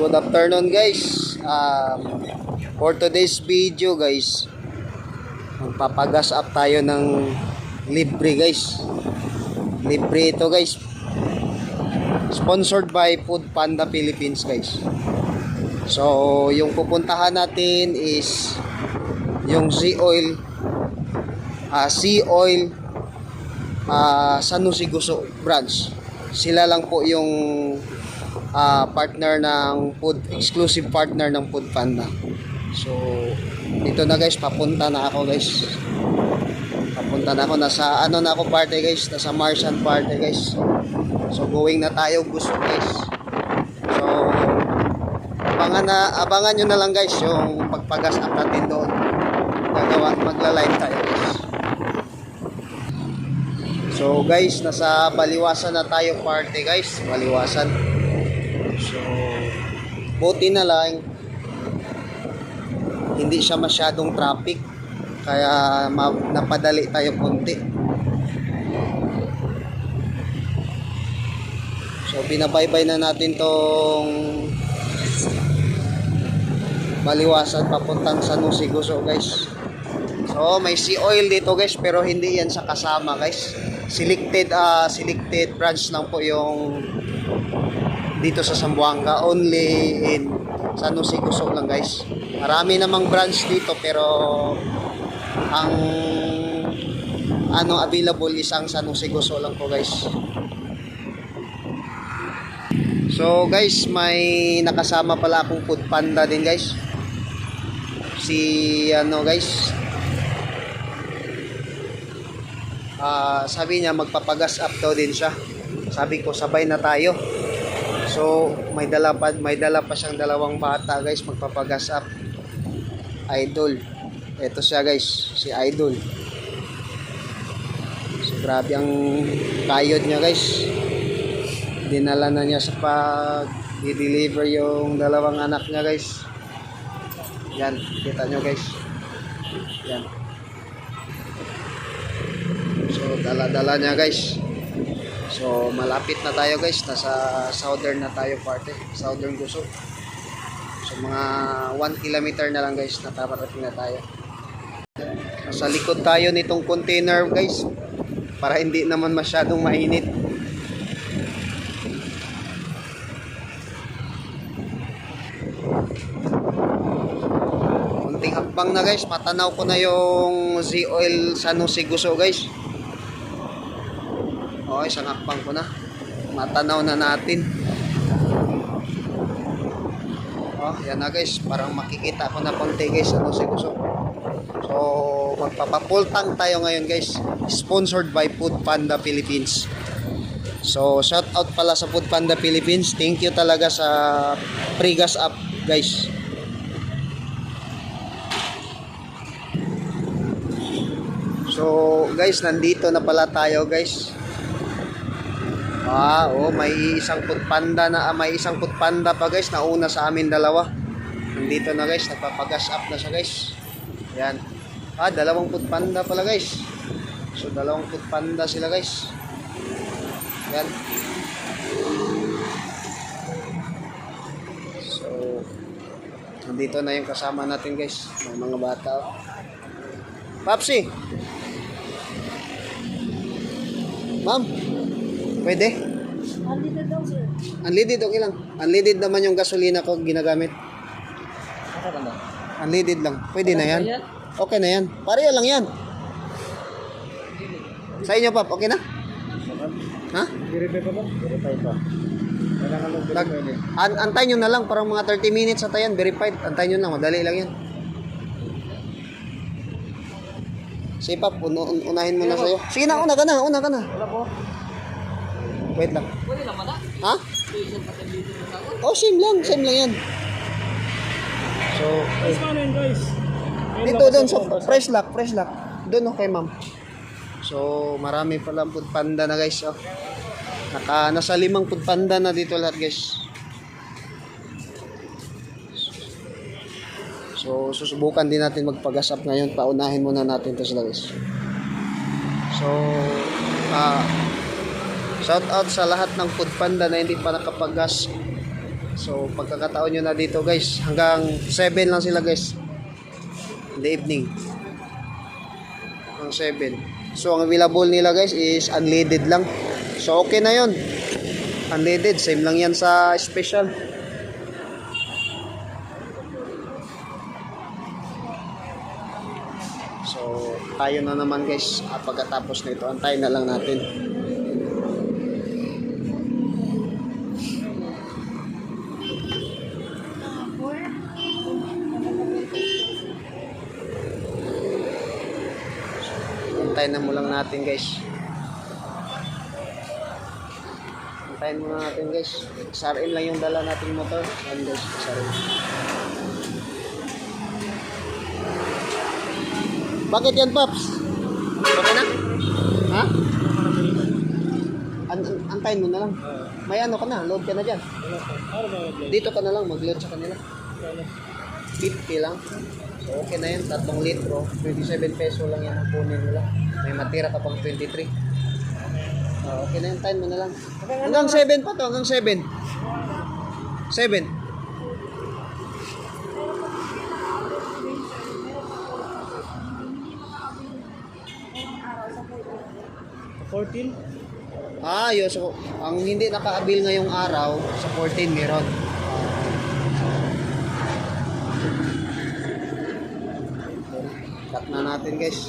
Good afternoon guys. For today's video guys, magpapagas up tayo ng libre guys. Libre ito guys. Sponsored by Food Panda Philippines guys. So yung pupuntahan natin is yung Sea Oil San Jose Guso branch. Sila lang po yung partner ng exclusive partner ng Food Panda. So dito na guys, papunta na ako guys. Papunta na ako, nasa na ako party guys, nasa Martian party guys. So going na tayo Gusto guys. So abangan nyo na lang guys yung pagpagas up natin doon. Magla-live tayo guys. So guys, nasa Baliwasan na tayo party guys, Baliwasan. So buti na lang hindi siya masyadong traffic, kaya napadali tayo konti. So binabaybay na natin tong Baliwasan papuntang San Jose Guso guys. So may Sea Oil dito guys, pero hindi yan sa kasama guys. Selected branch lang po yung dito sa Zamboanga, only in San Jose Guso lang guys. Marami namang branch dito, pero ang available is ang San Jose Guso lang po guys. So guys, may nakasama pala akong Food Panda din guys. Guys, sabi niya magpapagas up daw din siya. Sabi ko sabay na tayo. So may dala pa siyang dalawang bata guys, magpapagas up. Idol. Ito siya guys, si Idol. So grabe ang kayod niya guys. Dinala na niya sa i-deliver yung dalawang anak niya guys. Yan, kita nyo guys. Yan. So dala-dala niya guys. So malapit na tayo guys, nasa southern na tayo party, Southern Guso. So mga 1 kilometer na lang guys, nakarating na tayo. Sa likod tayo nitong container guys, para hindi naman masyadong mainit. Kunting hakbang na guys, matanaw ko na yung Sea Oil San Jose Guso guys. Okay, isang hakbang ko na, matanaw na natin. Oh, yan na guys, parang makikita ko na konti guys, San Jose Guso. So magpapapultang tayo ngayon guys, sponsored by Food Panda Philippines. So shout out pala sa Food Panda Philippines, thank you talaga sa free gas up guys. So guys, nandito na pala tayo guys. May isang Food Panda pa guys, nauna sa amin dalawa. Nandito na guys, nagpapagas up na siya guys. Yan. Dalawang Food Panda pala guys. So dalawang Food Panda sila guys. Yan. So nandito na yung kasama natin guys, may mga bata. Papsi. Ma'am, pwede? Unleaded daw, sir. Unleaded, okay lang. Unleaded naman yung gasolina ko ginagamit. Unleaded lang. Pwede na yan. Okay na yan. Pareha lang yan. Sa inyo, Pap, okay na? Ha? Verify pa ba? Verify pa. Antay nyo na lang. Parang mga 30 minutes ata yan. Verified. Antay nyo na. Madali lang yan. Sige, Pap. Unahin mo na sa'yo. Sige na, una ka na. Wala po. Wait lang. Pwede naman na. Ha? Oh, same lang yan. So, Paano yun guys? dito doon sa fresh lock. Doon okay, ma'am. So, marami pala Food Panda na guys. Oh. Nasa 5 Food Panda na dito lahat guys. So, susubukan din natin magpagas up ngayon. Paunahin muna natin ito sila guys. So, shout out sa lahat ng Food Panda na hindi pa nakapagas So, pagkakataon nyo na dito guys, hanggang 7 lang sila guys. In the evening. Hanggang 7. So, ang available nila guys is unleaded lang. So, okay na yon. Unleaded, same lang yan sa special. So, tayo na naman guys. Pagkatapos nito, antayin na lang natin. Antayin na mo lang natin guys. Antayin mo na natin guys. XRM lang yung dala nating motor. Ayan guys, XRM. Bakit yan, Paps? Okay na? Ha? Antayin mo na lang. May ano ka na, load ka na dyan. Ano ba mag-play? Dito ka na lang, mag-load sa kanila. 50 lang. So okay na yun, 3 litro. 27 peso lang yan ang kunin nila. May matira ka pang 23. Okay na yun, time mo na lang. Hanggang 7 pa to, hanggang 7. 7. Sa 14? Yun. So, ang hindi nakaabil ngayong araw, sa 14 meron. Cut na natin guys.